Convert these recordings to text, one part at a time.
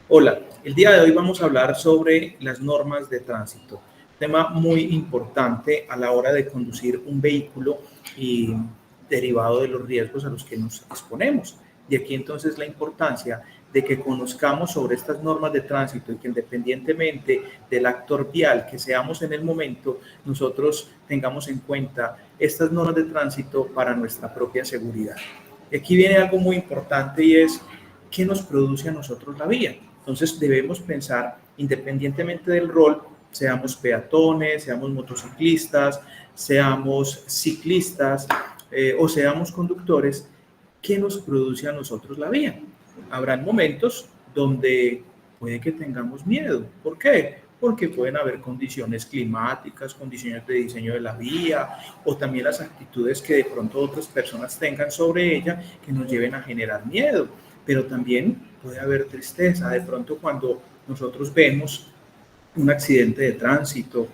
Hola, el día de hoy vamos a hablar sobre las normas de tránsito, tema muy importante a la hora de conducir un vehículo y derivado de los riesgos a los que nos exponemos. Y aquí entonces la importancia de que conozcamos sobre estas normas de tránsito y que independientemente del actor vial que seamos en el momento, nosotros tengamos en cuenta estas normas de tránsito para nuestra propia seguridad. Y aquí viene algo muy importante y es ¿qué nos produce a nosotros la vía? Entonces debemos pensar, independientemente del rol, seamos peatones, seamos motociclistas, seamos ciclistas o seamos conductores, ¿qué nos produce a nosotros la vía? Habrán momentos donde puede que tengamos miedo. ¿Por qué? Porque pueden haber condiciones climáticas, condiciones de diseño de la vía o también las actitudes que de pronto otras personas tengan sobre ella que nos lleven a generar miedo. Pero también puede haber tristeza. De pronto cuando nosotros vemos un accidente de tránsito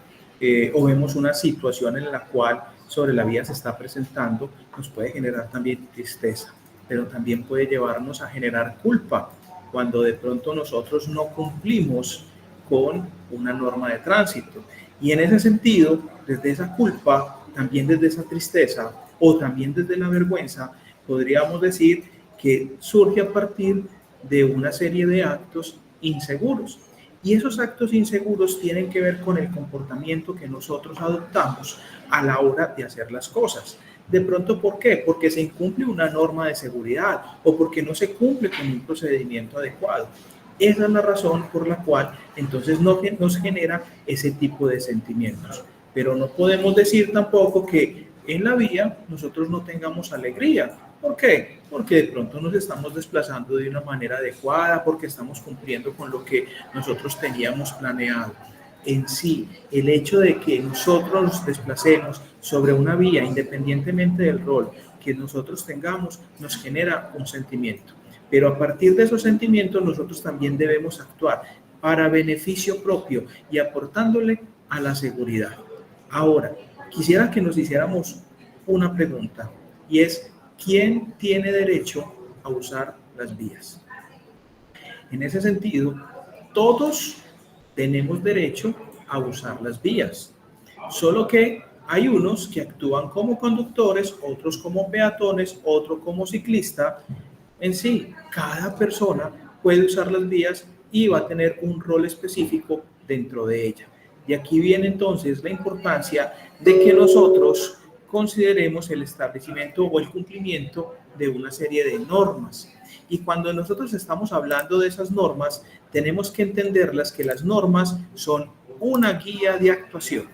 o vemos una situación en la cual sobre la vía se está presentando, nos puede generar también tristeza, pero también puede llevarnos a generar culpa cuando de pronto nosotros no cumplimos con una norma de tránsito. Y en ese sentido, desde esa culpa, también desde esa tristeza o también desde la vergüenza, podríamos decir que surge a partir de una serie de actos inseguros. Y esos actos inseguros tienen que ver con el comportamiento que nosotros adoptamos a la hora de hacer las cosas. De pronto, ¿por qué? Porque se incumple una norma de seguridad o porque no se cumple con un procedimiento adecuado. Esa es la razón por la cual entonces nos genera ese tipo de sentimientos. Pero no podemos decir tampoco que en la vía nosotros no tengamos alegría. ¿Por qué? Porque de pronto nos estamos desplazando de una manera adecuada, porque estamos cumpliendo con lo que nosotros teníamos planeado. En sí, el hecho de que nosotros nos desplacemos sobre una vía, independientemente del rol que nosotros tengamos, nos genera un sentimiento. Pero a partir de esos sentimientos, nosotros también debemos actuar para beneficio propio y aportándole a la seguridad. Ahora, quisiera que nos hiciéramos una pregunta y es, ¿quién tiene derecho a usar las vías? En ese sentido, todos tenemos derecho a usar las vías, solo que hay unos que actúan como conductores, otros como peatones, otro como ciclista. En sí, cada persona puede usar las vías y va a tener un rol específico dentro de ella. Y aquí viene entonces la importancia de que nosotros consideremos el establecimiento o el cumplimiento de una serie de normas. Y cuando nosotros estamos hablando de esas normas, tenemos que entenderlas que las normas son una guía de actuación.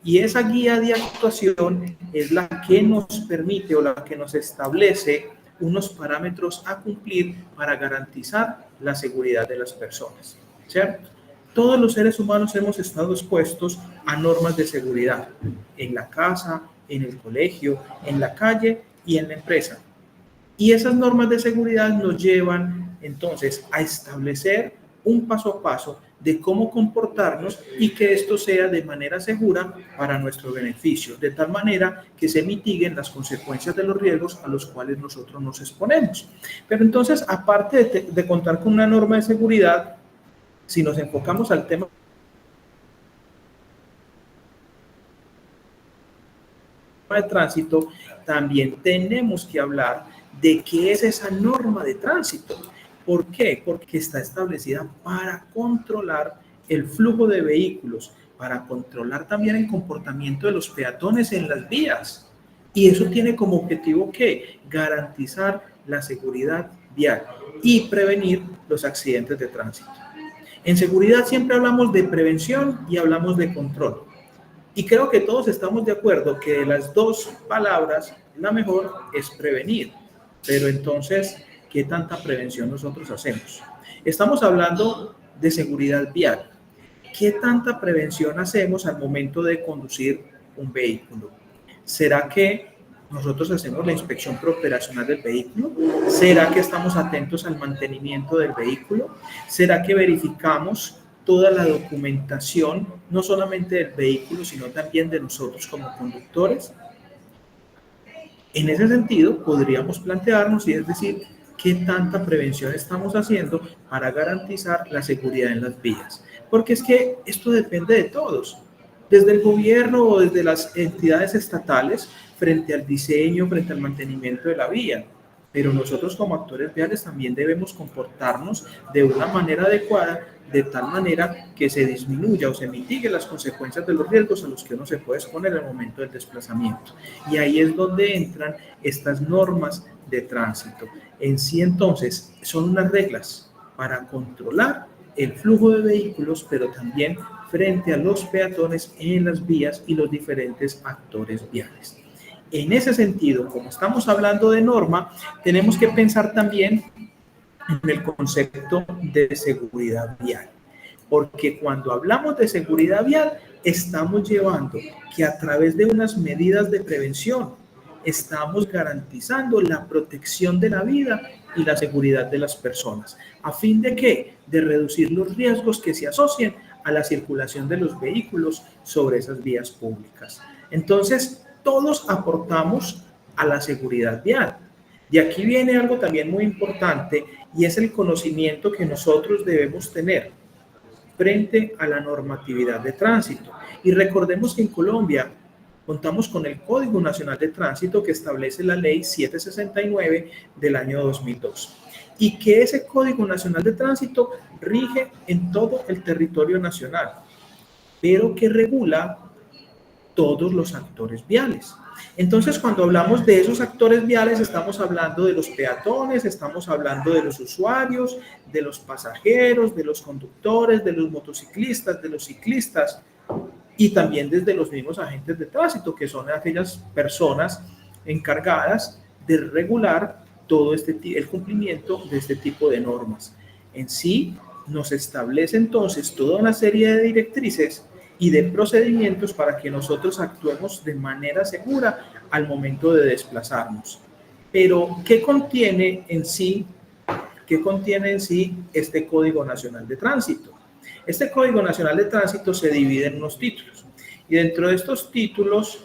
Y esa guía de actuación es la que nos permite o la que nos establece unos parámetros a cumplir para garantizar la seguridad de las personas, ¿cierto? Todos los seres humanos hemos estado expuestos a normas de seguridad en la casa, en el colegio, en la calle y en la empresa. Y esas normas de seguridad nos llevan entonces a establecer un paso a paso de cómo comportarnos y que esto sea de manera segura para nuestro beneficio, de tal manera que se mitiguen las consecuencias de los riesgos a los cuales nosotros nos exponemos. Pero entonces, aparte de contar con una norma de seguridad, si nos enfocamos al tema de tránsito, también tenemos que hablar de qué es esa norma de tránsito. ¿Por qué? Porque está establecida para controlar el flujo de vehículos, para controlar también el comportamiento de los peatones en las vías. Y eso tiene como objetivo ¿qué? Garantizar la seguridad vial y prevenir los accidentes de tránsito. En seguridad siempre hablamos de prevención y hablamos de control. Y creo que todos estamos de acuerdo que de las dos palabras, la mejor es prevenir. Pero entonces, ¿qué tanta prevención nosotros hacemos? Estamos hablando de seguridad vial. ¿Qué tanta prevención hacemos al momento de conducir un vehículo? ¿Será que nosotros hacemos la inspección preoperacional del vehículo? ¿Será que estamos atentos al mantenimiento del vehículo? ¿Será que verificamos toda la documentación, no solamente del vehículo, sino también de nosotros como conductores? En ese sentido, podríamos plantearnos, y es decir, qué tanta prevención estamos haciendo para garantizar la seguridad en las vías. Porque es que esto depende de todos, desde el gobierno o desde las entidades estatales, frente al diseño, frente al mantenimiento de la vía. Pero nosotros como actores viales también debemos comportarnos de una manera adecuada, de tal manera que se disminuya o se mitigue las consecuencias de los riesgos a los que uno se puede exponer al momento del desplazamiento. Y ahí es donde entran estas normas de tránsito. En sí, entonces, son unas reglas para controlar el flujo de vehículos, pero también frente a los peatones en las vías y los diferentes actores viales. En ese sentido, como estamos hablando de norma, tenemos que pensar también en el concepto de seguridad vial. Porque cuando hablamos de seguridad vial, estamos llevando que a través de unas medidas de prevención, estamos garantizando la protección de la vida y la seguridad de las personas. ¿A fin de qué? De reducir los riesgos que se asocian a la circulación de los vehículos sobre esas vías públicas. Entonces, todos aportamos a la seguridad vial. Y aquí viene algo también muy importante y es el conocimiento que nosotros debemos tener frente a la normatividad de tránsito. Y recordemos que en Colombia contamos con el Código Nacional de Tránsito que establece la Ley 769 del año 2002 y que ese Código Nacional de Tránsito rige en todo el territorio nacional, pero que regula todos los actores viales. Entonces, cuando hablamos de esos actores viales, estamos hablando de los peatones, estamos hablando de los usuarios, de los pasajeros, de los conductores, de los motociclistas, de los ciclistas y también desde los mismos agentes de tránsito, que son aquellas personas encargadas de regular todo el cumplimiento de este tipo de normas. En sí, nos establece entonces toda una serie de directrices y de procedimientos para que nosotros actuemos de manera segura al momento de desplazarnos. Pero, ¿qué contiene en sí este Código Nacional de Tránsito? Este Código Nacional de Tránsito se divide en unos títulos y dentro de estos títulos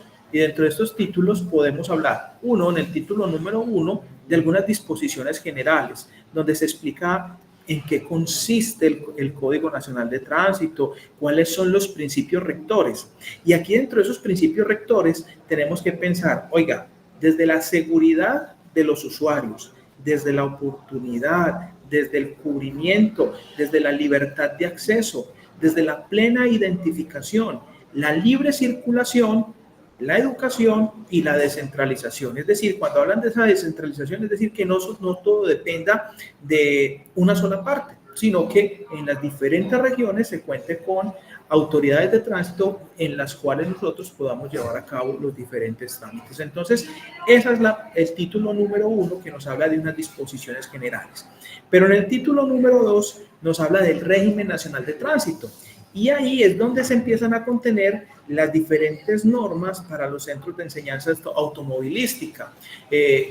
podemos hablar, en el título número 1, de algunas disposiciones generales, donde se explica en qué consiste el Código Nacional de Tránsito, cuáles son los principios rectores. Y aquí dentro de esos principios rectores tenemos que pensar, oiga, desde la seguridad de los usuarios, desde la oportunidad, desde el cubrimiento, desde la libertad de acceso, desde la plena identificación, la libre circulación, la educación y la descentralización. Es decir, cuando hablan de esa descentralización, es decir, que no todo dependa de una sola parte, sino que en las diferentes regiones se cuente con autoridades de tránsito en las cuales nosotros podamos llevar a cabo los diferentes trámites. Entonces, ese es el título número 1 que nos habla de unas disposiciones generales. Pero en el título número 2 nos habla del régimen nacional de tránsito. Y ahí es donde se empiezan a contener las diferentes normas para los centros de enseñanza automovilística.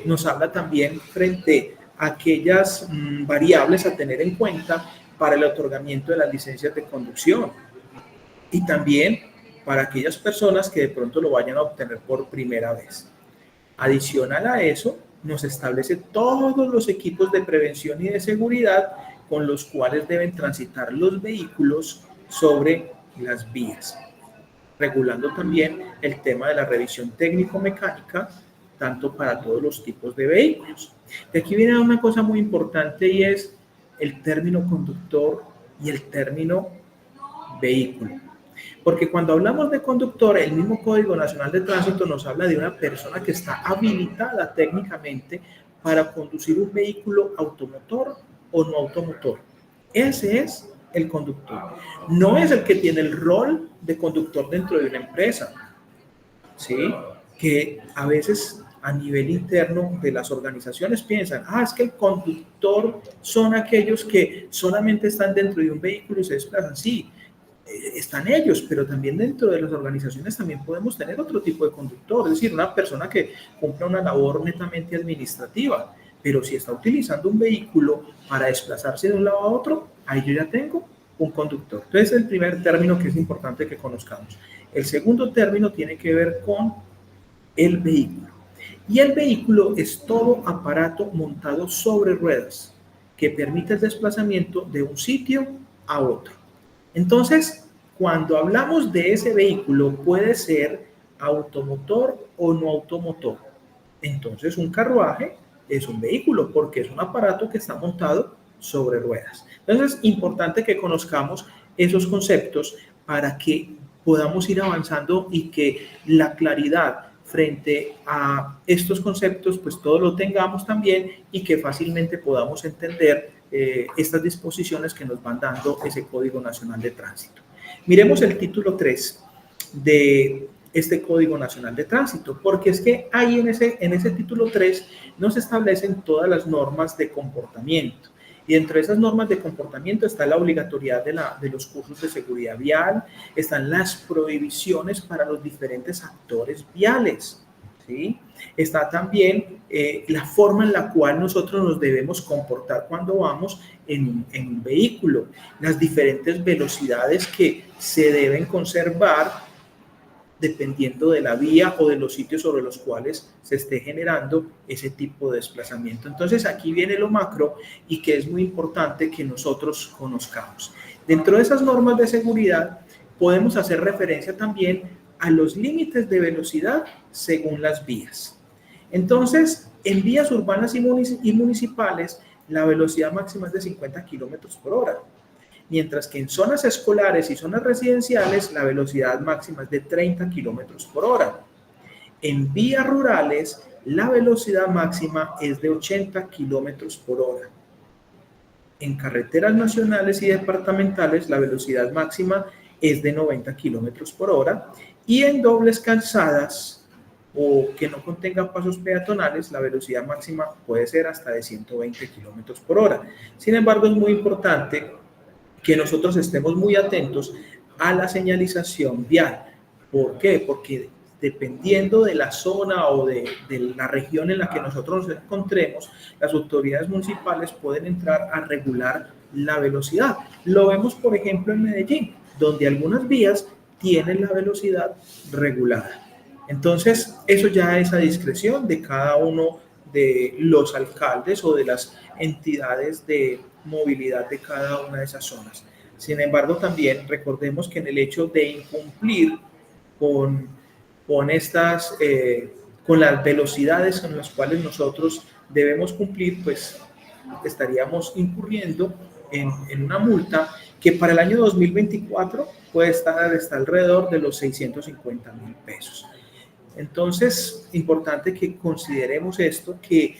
Nos habla también frente a aquellas variables a tener en cuenta para el otorgamiento de las licencias de conducción y también para aquellas personas que de pronto lo vayan a obtener por primera vez. Adicional a eso, nos establece todos los equipos de prevención y de seguridad con los cuales deben transitar los vehículos sobre las vías, regulando también el tema de la revisión técnico-mecánica, tanto para todos los tipos de vehículos. De aquí viene una cosa muy importante y es el término conductor y el término vehículo. Porque cuando hablamos de conductor, el mismo Código Nacional de Tránsito nos habla de una persona que está habilitada técnicamente para conducir un vehículo automotor o no automotor. Ese es el conductor. No es el que tiene el rol de conductor dentro de una empresa, ¿sí? Que a veces a nivel interno de las organizaciones piensan, es que el conductor son aquellos que solamente están dentro de un vehículo y se desplazan. Sí, están ellos, pero también dentro de las organizaciones también podemos tener otro tipo de conductor, es decir, una persona que cumpla una labor netamente administrativa, pero si está utilizando un vehículo para desplazarse de un lado a otro, ahí yo ya tengo un conductor. Entonces, el primer término que es importante que conozcamos. El segundo término tiene que ver con el vehículo. Y el vehículo es todo aparato montado sobre ruedas que permite el desplazamiento de un sitio a otro. Entonces, cuando hablamos de ese vehículo, puede ser automotor o no automotor. Entonces, un carruaje es un vehículo porque es un aparato que está montado sobre ruedas. Entonces, es importante que conozcamos esos conceptos para que podamos ir avanzando y que la claridad frente a estos conceptos, pues todo lo tengamos también y que fácilmente podamos entender estas disposiciones que nos van dando ese Código Nacional de Tránsito. Miremos el título 3 de este Código Nacional de Tránsito, porque es que ahí en ese título 3 nos establecen todas las normas de comportamiento. Y dentro de esas normas de comportamiento está la obligatoriedad de los cursos de seguridad vial, están las prohibiciones para los diferentes actores viales, ¿sí? Está también la forma en la cual nosotros nos debemos comportar cuando vamos en un vehículo, las diferentes velocidades que se deben conservar dependiendo de la vía o de los sitios sobre los cuales se esté generando ese tipo de desplazamiento. Entonces aquí viene lo macro y que es muy importante que nosotros conozcamos. Dentro de esas normas de seguridad podemos hacer referencia también a los límites de velocidad según las vías. Entonces, en vías urbanas y municipales, la velocidad máxima es de 50 kilómetros por hora. Mientras que en zonas escolares y zonas residenciales la velocidad máxima es de 30 kilómetros por hora. En vías rurales la velocidad máxima es de 80 kilómetros por hora. En carreteras nacionales y departamentales la velocidad máxima es de 90 kilómetros por hora y en dobles calzadas o que no contengan pasos peatonales la velocidad máxima puede ser hasta de 120 kilómetros por hora. Sin embargo, es muy importante que nosotros estemos muy atentos a la señalización vial. ¿Por qué? Porque dependiendo de la zona o de la región en la que nosotros nos encontremos, las autoridades municipales pueden entrar a regular la velocidad. Lo vemos, por ejemplo, en Medellín, donde algunas vías tienen la velocidad regulada. Entonces, eso ya es a discreción de cada uno de los alcaldes o de las entidades de movilidad de cada una de esas zonas. Sin embargo, también recordemos que en el hecho de incumplir con, con las velocidades con las cuales nosotros debemos cumplir, pues estaríamos incurriendo en una multa que para el año 2024 puede estar hasta alrededor de los 650.000 pesos. Entonces, importante que consideremos esto, que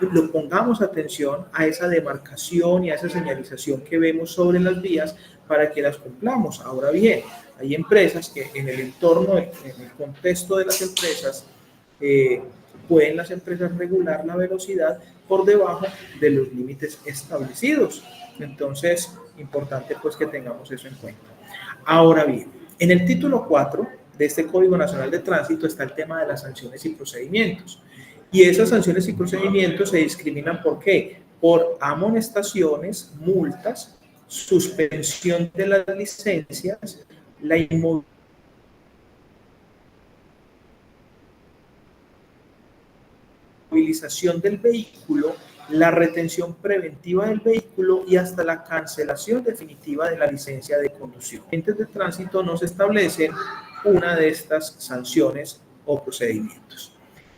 lo pongamos atención a esa demarcación y a esa señalización que vemos sobre las vías para que las cumplamos. Ahora bien, hay empresas que en el entorno, en el contexto de las empresas, pueden las empresas regular la velocidad por debajo de los límites establecidos. Entonces, importante pues que tengamos eso en cuenta. Ahora bien, en el título 4 de este Código Nacional de Tránsito está el tema de las sanciones y procedimientos. Y esas sanciones y procedimientos se discriminan ¿por qué? Por amonestaciones, multas, suspensión de las licencias, la inmovilización del vehículo, la retención preventiva del vehículo y hasta la cancelación definitiva de la licencia de conducción. Los agentes de tránsito nos establecen una de estas sanciones o procedimientos.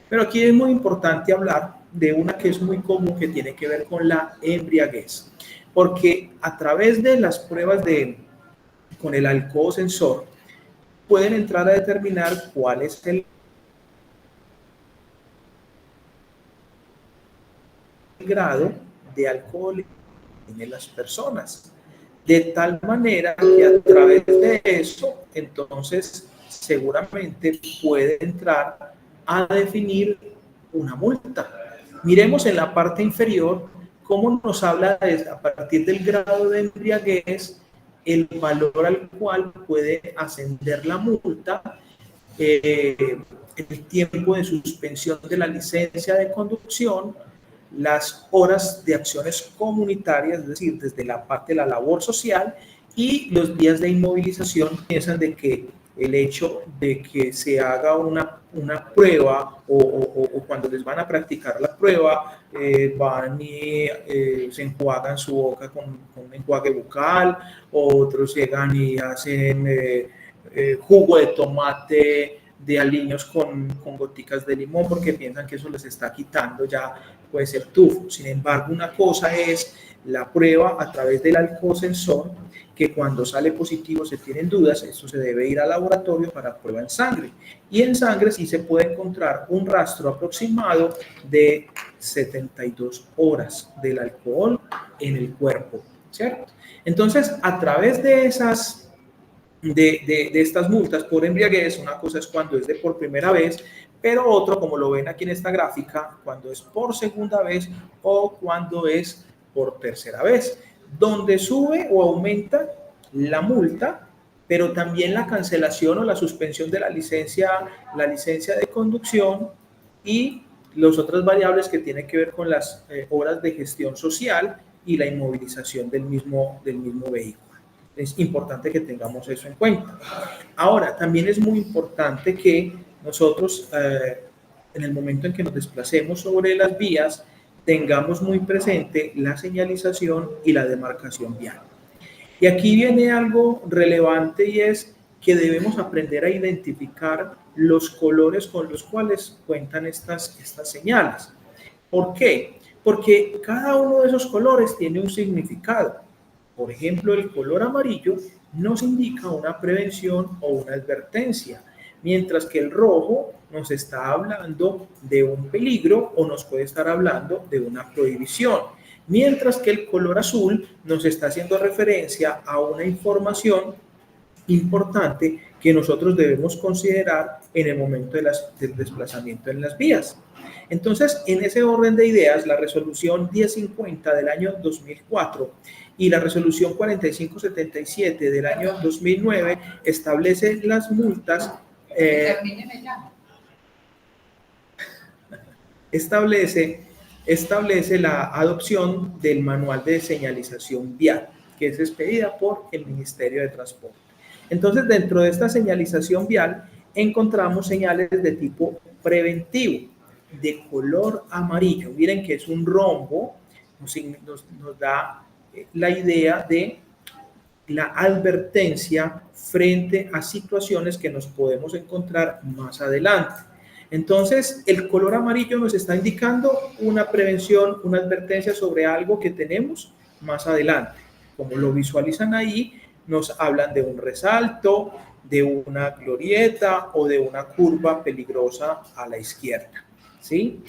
Pero aquí es muy importante hablar de una que es muy común que tiene que ver con la embriaguez, porque a través de las pruebas con el alcohol sensor pueden entrar a determinar cuál es el grado de alcohol en las personas, de tal manera que a través de eso, entonces, seguramente puede entrar a definir una multa. Miremos en la parte inferior cómo nos habla a partir del grado de embriaguez el valor al cual puede ascender la multa, el tiempo de suspensión de la licencia de conducción, las horas de acciones comunitarias, es decir, desde la parte de la labor social y los días de inmovilización. Piensan de que el hecho de que se haga una una prueba o cuando les van a practicar la prueba, van y se enjuagan su boca con un enjuague bucal, otros llegan y hacen jugo de tomate de aliños con goticas de limón porque piensan que eso les está quitando ya puede ser tufo. Sin embargo, una cosa es la prueba a través del alcohol sensor, que cuando sale positivo se tienen dudas, esto se debe ir al laboratorio para prueba en sangre. Y en sangre sí se puede encontrar un rastro aproximado de 72 horas del alcohol en el cuerpo, ¿cierto? Entonces, a través de esas de estas multas por embriaguez, una cosa es cuando es de por primera vez, pero otro, como lo ven aquí en esta gráfica, cuando es por segunda vez o cuando es por tercera vez, donde sube o aumenta la multa, pero también la cancelación o la suspensión de la licencia de conducción y las otras variables que tienen que ver con las horas de gestión social y la inmovilización del mismo vehículo. Es importante que tengamos eso en cuenta. Ahora, también es muy importante que nosotros, en el momento en que nos desplacemos sobre las vías, tengamos muy presente la señalización y la demarcación vial. Y aquí viene algo relevante y es que debemos aprender a identificar los colores con los cuales cuentan estas señales. ¿Por qué? Porque cada uno de esos colores tiene un significado. Por ejemplo, el color amarillo nos indica una prevención o una advertencia, mientras que el rojo nos está hablando de un peligro o nos puede estar hablando de una prohibición, mientras que el color azul nos está haciendo referencia a una información importante que nosotros debemos considerar en el momento del desplazamiento en las vías. Entonces, en ese orden de ideas, la resolución 1050 del año 2004 y la resolución 4577 del año 2009 establece las multas, establece la adopción del manual de señalización vial, que es expedida por el Ministerio de Transporte. Entonces, dentro de esta señalización vial, encontramos señales de tipo preventivo, de color amarillo. Miren que es un rombo, nos da la idea de la advertencia frente a situaciones que nos podemos encontrar más adelante. Entonces, el color amarillo nos está indicando una prevención, una advertencia sobre algo que tenemos más adelante. Como lo visualizan ahí, nos hablan de un resalto, de una glorieta o de una curva peligrosa a la izquierda, ¿sí?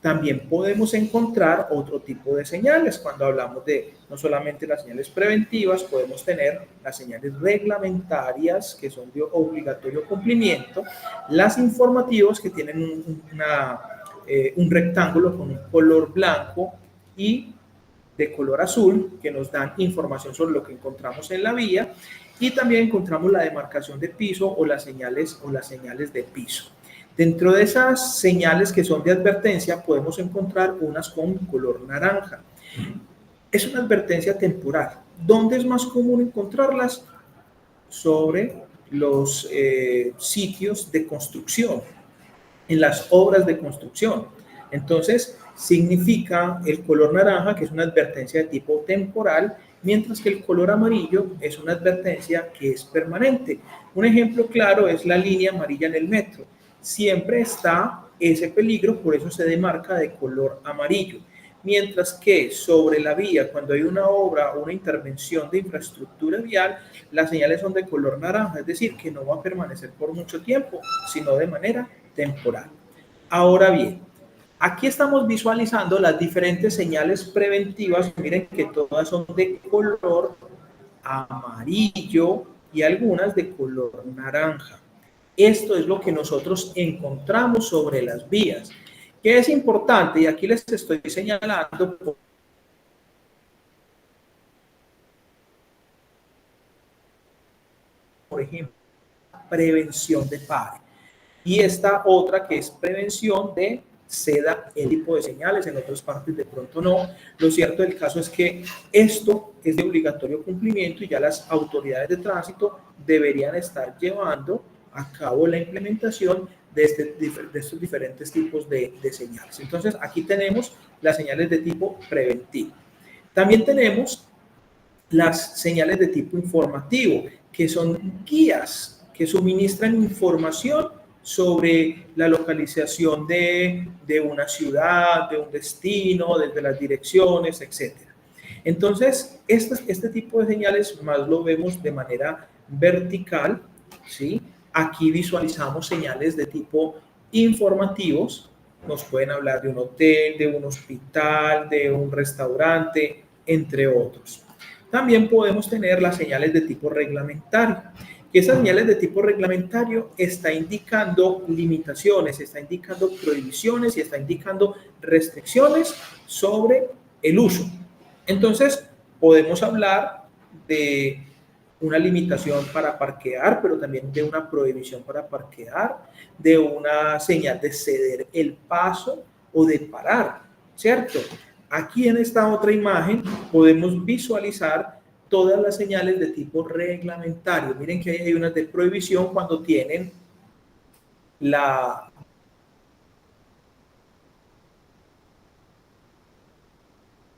También podemos encontrar otro tipo de señales. Cuando hablamos de no solamente las señales preventivas, podemos tener las señales reglamentarias, que son de obligatorio cumplimiento, las informativas, que tienen un rectángulo con un color blanco y de color azul, que nos dan información sobre lo que encontramos en la vía, y también encontramos la demarcación de piso o las señales de piso. Dentro de esas señales que son de advertencia, podemos encontrar unas con color naranja. Es una advertencia temporal. ¿Dónde es más común encontrarlas? Sobre los sitios de construcción, en las obras de construcción. Entonces, significa el color naranja, que es una advertencia de tipo temporal, mientras que el color amarillo es una advertencia que es permanente. Un ejemplo claro es la línea amarilla en el metro. Siempre está ese peligro, por eso se demarca de color amarillo. Mientras que sobre la vía, cuando hay una obra o una intervención de infraestructura vial, las señales son de color naranja, es decir, que no va a permanecer por mucho tiempo, sino de manera temporal. Ahora bien, aquí estamos visualizando las diferentes señales preventivas. Miren que todas son de color amarillo y algunas de color naranja. Esto es lo que nosotros encontramos sobre las vías. ¿Qué es importante? Y aquí les estoy señalando, por ejemplo, prevención de pare. Y esta otra que es prevención de ceda el tipo de señales, en otras partes de pronto no. Lo cierto del caso es que esto es de obligatorio cumplimiento y ya las autoridades de tránsito deberían estar llevando a cabo la implementación de estos diferentes tipos de señales. Entonces, aquí tenemos las señales de tipo preventivo. También tenemos las señales de tipo informativo, que son guías que suministran información sobre la localización de una ciudad, de un destino, desde las direcciones, etc. Entonces, este tipo de señales más lo vemos de manera vertical, ¿sí? Aquí visualizamos señales de tipo informativos, nos pueden hablar de un hotel, de un hospital, de un restaurante, entre otros. También podemos tener las señales de tipo reglamentario. Y esas señales de tipo reglamentario está indicando limitaciones, está indicando prohibiciones y está indicando restricciones sobre el uso. Entonces, podemos hablar de una limitación para parquear, pero también de una prohibición para parquear, de una señal de ceder el paso o de parar, ¿cierto? Aquí en esta otra imagen podemos visualizar todas las señales de tipo reglamentario. Miren que hay unas de prohibición cuando tienen la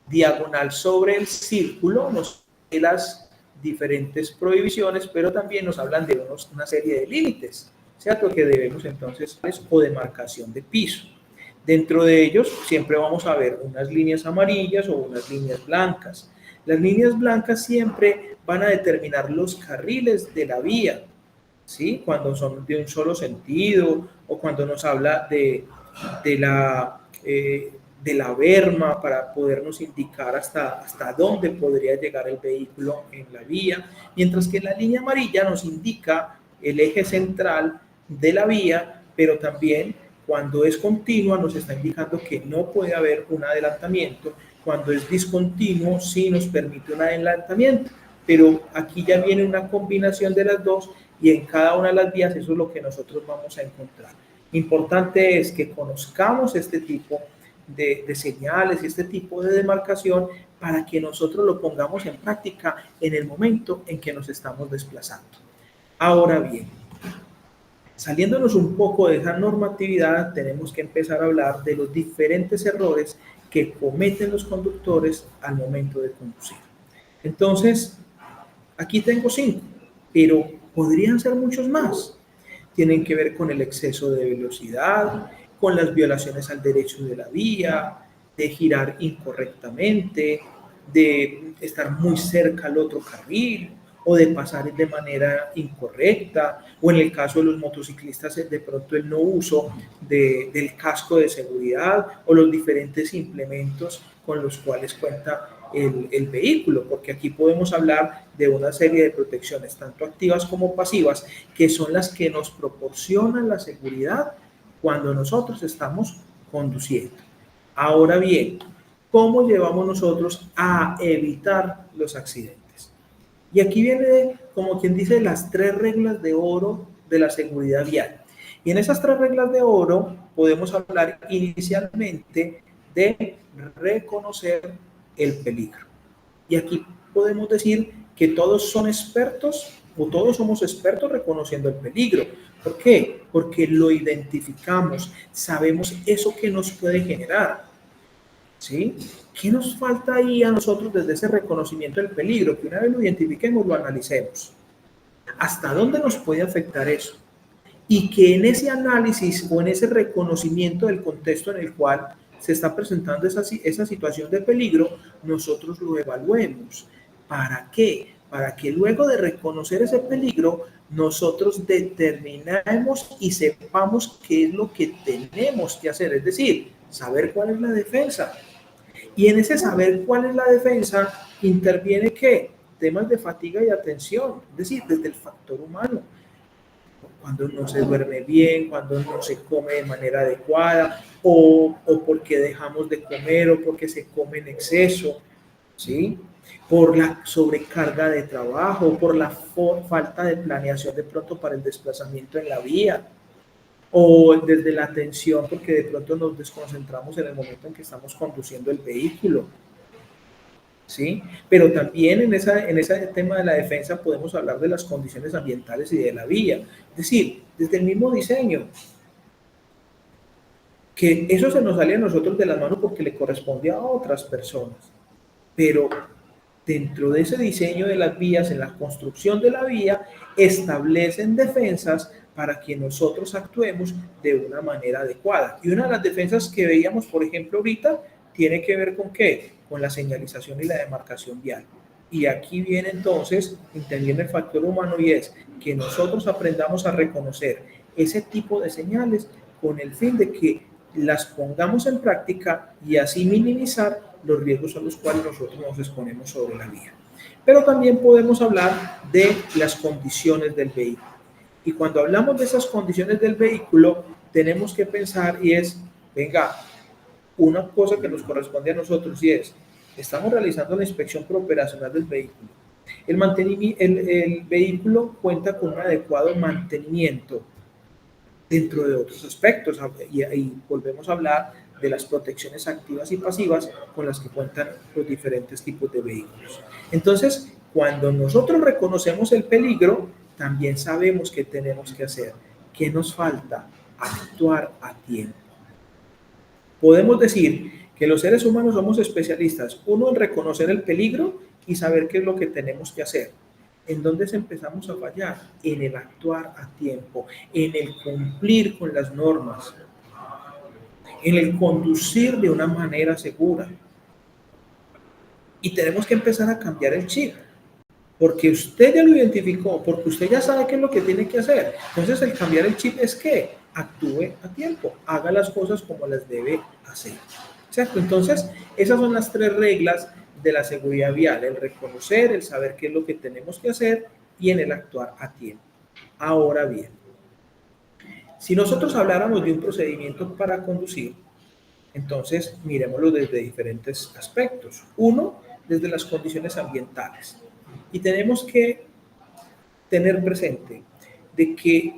diagonal sobre el círculo, nos de las diferentes prohibiciones, pero también nos hablan de una serie de límites, ¿cierto? Que debemos entonces, o demarcación de piso. Dentro de ellos siempre vamos a ver unas líneas amarillas o unas líneas blancas. Las líneas blancas siempre van a determinar los carriles de la vía, ¿sí? Cuando son de un solo sentido o cuando nos habla de la berma para podernos indicar hasta dónde podría llegar el vehículo en la vía, mientras que la línea amarilla nos indica el eje central de la vía, pero también cuando es continua nos está indicando que no puede haber un adelantamiento, cuando es discontinuo sí nos permite un adelantamiento, pero aquí ya viene una combinación de las dos y en cada una de las vías eso es lo que nosotros vamos a encontrar. Importante es que conozcamos este tipo de señales y este tipo de demarcación para que nosotros lo pongamos en práctica en el momento en que nos estamos desplazando. Ahora bien, saliéndonos un poco de esa normatividad, tenemos que empezar a hablar de los diferentes errores que cometen los conductores al momento de conducir. Entonces, aquí tengo 5, pero podrían ser muchos más. Tienen que ver con el exceso de velocidad, con las violaciones al derecho de la vía, de girar incorrectamente, de estar muy cerca al otro carril o de pasar de manera incorrecta, o en el caso de los motociclistas de pronto el no uso del casco de seguridad o los diferentes implementos con los cuales cuenta el vehículo, porque aquí podemos hablar de una serie de protecciones, tanto activas como pasivas, que son las que nos proporcionan la seguridad cuando nosotros estamos conduciendo. Ahora bien, ¿cómo llevamos nosotros a evitar los accidentes? Y aquí viene, como quien dice, las 3 reglas de oro de la seguridad vial. Y en esas 3 reglas de oro podemos hablar inicialmente de reconocer el peligro. Y aquí podemos decir que todos son expertos o todos somos expertos reconociendo el peligro. ¿Por qué? Porque lo identificamos, sabemos eso que nos puede generar. ¿Sí? ¿Qué nos falta ahí a nosotros desde ese reconocimiento del peligro? Que una vez lo identifiquemos, lo analicemos. ¿Hasta dónde nos puede afectar eso? Y que en ese análisis o en ese reconocimiento del contexto en el cual se está presentando esa situación de peligro, nosotros lo evaluemos. ¿Para qué? Para que luego de reconocer ese peligro, nosotros determinemos y sepamos qué es lo que tenemos que hacer. Es decir, saber cuál es la defensa. Y en ese saber cuál es la defensa, interviene ¿qué? Temas de fatiga y atención. Es decir, desde el factor humano. Cuando no se duerme bien, cuando no se come de manera adecuada, o porque dejamos de comer, o porque se come en exceso, ¿sí? Por la sobrecarga de trabajo, por la falta de planeación de pronto para el desplazamiento en la vía, o desde la atención, porque de pronto nos desconcentramos en el momento en que estamos conduciendo el vehículo. ¿Sí? Pero también en ese tema de la defensa podemos hablar de las condiciones ambientales y de la vía. Es decir, desde el mismo diseño, que eso se nos sale a nosotros de las manos porque le corresponde a otras personas. Pero dentro de ese diseño de las vías, en la construcción de la vía, establecen defensas para que nosotros actuemos de una manera adecuada. Y una de las defensas que veíamos, por ejemplo, ahorita, tiene que ver con ¿qué? Con la señalización y la demarcación vial. Y aquí viene entonces, entendiendo el factor humano, y es que nosotros aprendamos a reconocer ese tipo de señales con el fin de que las pongamos en práctica y así minimizar los riesgos a los cuales nosotros nos exponemos sobre la vía. Pero también podemos hablar de las condiciones del vehículo. Y cuando hablamos de esas condiciones del vehículo, tenemos que pensar y es, venga, una cosa que nos corresponde a nosotros y es, estamos realizando la inspección preoperacional del vehículo. El vehículo cuenta con un adecuado mantenimiento dentro de otros aspectos y volvemos a hablar de las protecciones activas y pasivas con las que cuentan los diferentes tipos de vehículos. Entonces, cuando nosotros reconocemos el peligro, también sabemos qué tenemos que hacer. ¿Qué nos falta? Actuar a tiempo. Podemos decir que los seres humanos somos especialistas, uno en reconocer el peligro y saber qué es lo que tenemos que hacer. ¿En dónde empezamos a fallar? En el actuar a tiempo, en el cumplir con las normas, en el conducir de una manera segura. Y tenemos que empezar a cambiar el chip, porque usted ya lo identificó, porque usted ya sabe qué es lo que tiene que hacer. Entonces, el cambiar el chip es que actúe a tiempo, haga las cosas como las debe hacer. ¿Cierto? Entonces, esas son las 3 reglas de la seguridad vial: el reconocer, el saber qué es lo que tenemos que hacer y en el actuar a tiempo. Ahora bien, si nosotros habláramos de un procedimiento para conducir, entonces miremoslo desde diferentes aspectos. Uno, desde las condiciones ambientales. Y tenemos que tener presente de que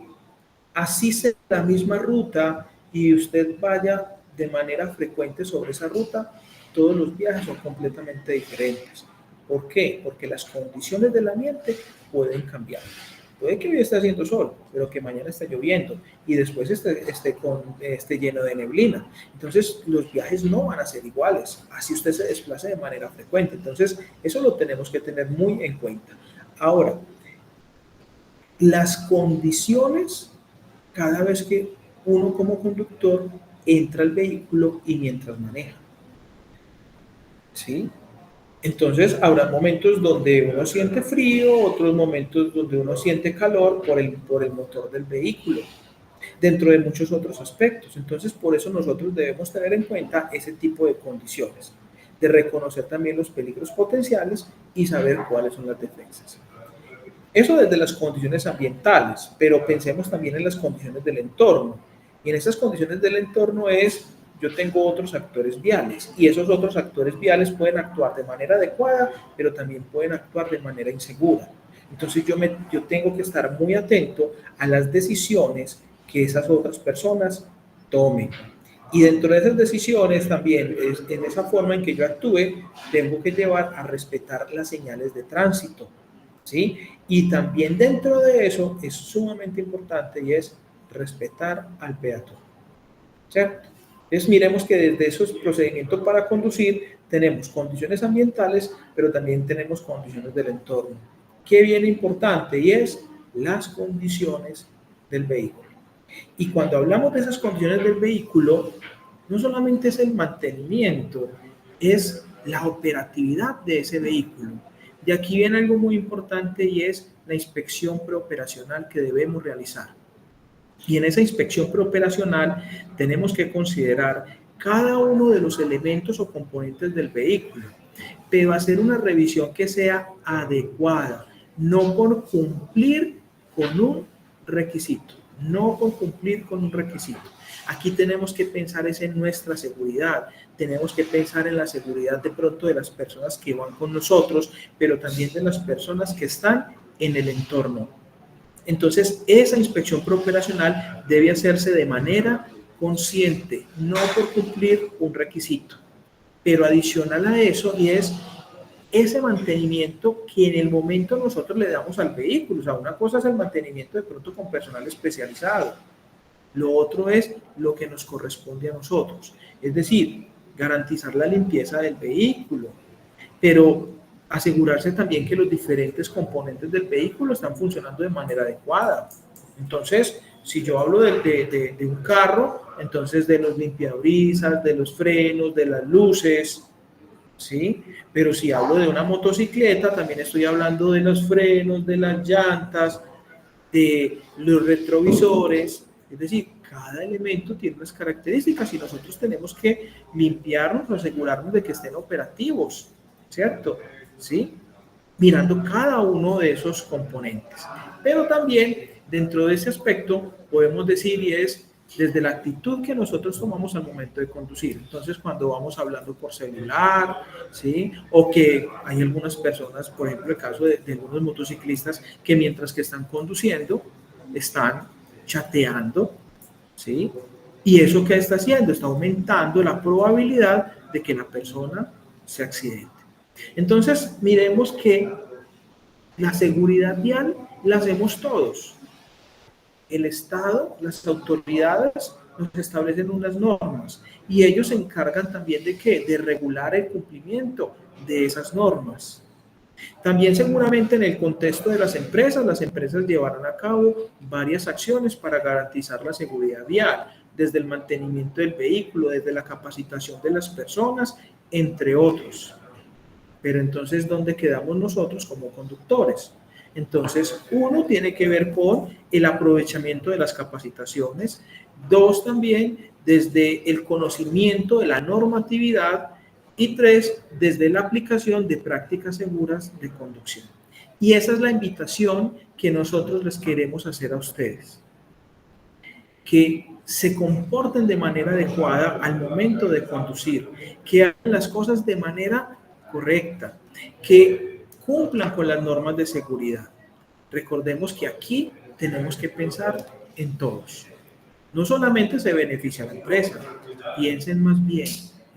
así sea la misma ruta y usted vaya de manera frecuente sobre esa ruta, todos los viajes son completamente diferentes. ¿Por qué? Porque las condiciones del ambiente pueden cambiar. Puede que hoy esté haciendo sol, pero que mañana esté lloviendo y después esté lleno de neblina. Entonces, los viajes no van a ser iguales, así usted se desplace de manera frecuente. Entonces, eso lo tenemos que tener muy en cuenta. Ahora, las condiciones, cada vez que uno como conductor entra al vehículo y mientras maneja. ¿Sí? Entonces, habrá momentos donde uno siente frío, otros momentos donde uno siente calor por el motor del vehículo, dentro de muchos otros aspectos. Entonces, por eso nosotros debemos tener en cuenta ese tipo de condiciones, de reconocer también los peligros potenciales y saber cuáles son las defensas. Eso desde las condiciones ambientales, pero pensemos también en las condiciones del entorno. Y en esas condiciones del entorno yo tengo otros actores viales y esos otros actores viales pueden actuar de manera adecuada, pero también pueden actuar de manera insegura. Entonces yo tengo que estar muy atento a las decisiones que esas otras personas tomen. Y dentro de esas decisiones también, en esa forma en que yo actúe, tengo que llevar a respetar las señales de tránsito, ¿sí? Y también dentro de eso es sumamente importante y es respetar al peatón, ¿cierto? Entonces miremos que desde esos procedimientos para conducir tenemos condiciones ambientales, pero también tenemos condiciones del entorno. ¿Qué viene importante? Y es las condiciones del vehículo. Y cuando hablamos de esas condiciones del vehículo, no solamente es el mantenimiento, es la operatividad de ese vehículo. De aquí viene algo muy importante y es la inspección preoperacional que debemos realizar. Y en esa inspección preoperacional tenemos que considerar cada uno de los elementos o componentes del vehículo, pero hacer una revisión que sea adecuada, no por cumplir con un requisito, no por cumplir con un requisito. Aquí tenemos que pensar es en nuestra seguridad, tenemos que pensar en la seguridad de pronto de las personas que van con nosotros, pero también de las personas que están en el entorno. Entonces, esa inspección preoperacional debe hacerse de manera consciente, no por cumplir un requisito. Pero adicional a eso, y es ese mantenimiento que en el momento nosotros le damos al vehículo. O sea, una cosa es el mantenimiento de pronto con personal especializado. Lo otro es lo que nos corresponde a nosotros, es decir, garantizar la limpieza del vehículo, pero asegurarse también que los diferentes componentes del vehículo están funcionando de manera adecuada. Entonces, si yo hablo de un carro, entonces de los limpiabrisas, de los frenos, de las luces, ¿sí? Pero si hablo de una motocicleta, también estoy hablando de los frenos, de las llantas, de los retrovisores, es decir, cada elemento tiene unas características y nosotros tenemos que limpiarnos, asegurarnos de que estén operativos, ¿cierto? ¿Sí? Mirando cada uno de esos componentes. Pero también dentro de ese aspecto podemos decir y es desde la actitud que nosotros tomamos al momento de conducir. Entonces, cuando vamos hablando por celular, ¿sí? O que hay algunas personas, por ejemplo, el caso de algunos motociclistas que mientras que están conduciendo, están chateando, ¿sí? ¿Y eso qué está haciendo? Está aumentando la probabilidad de que la persona se accidente. Entonces, miremos que la seguridad vial la hacemos todos. El Estado, las autoridades nos establecen unas normas y ellos se encargan también de ¿qué? De regular el cumplimiento de esas normas. También seguramente en el contexto de las empresas llevarán a cabo varias acciones para garantizar la seguridad vial, desde el mantenimiento del vehículo, desde la capacitación de las personas, entre otros. Pero entonces, ¿dónde quedamos nosotros como conductores? Entonces, uno tiene que ver con el aprovechamiento de las capacitaciones. Dos, también desde el conocimiento de la normatividad. Y tres, desde la aplicación de prácticas seguras de conducción. Y esa es la invitación que nosotros les queremos hacer a ustedes. Que se comporten de manera adecuada al momento de conducir, que hagan las cosas de manera correcta, que cumplan con las normas de seguridad. Recordemos que aquí tenemos que pensar en todos. No solamente se beneficia a la empresa, piensen más bien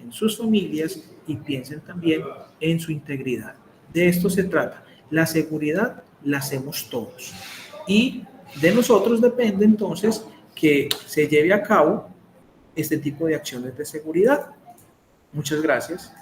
en sus familias y piensen también en su integridad. De esto se trata. La seguridad la hacemos todos. Y de nosotros depende entonces que se lleve a cabo este tipo de acciones de seguridad. Muchas gracias.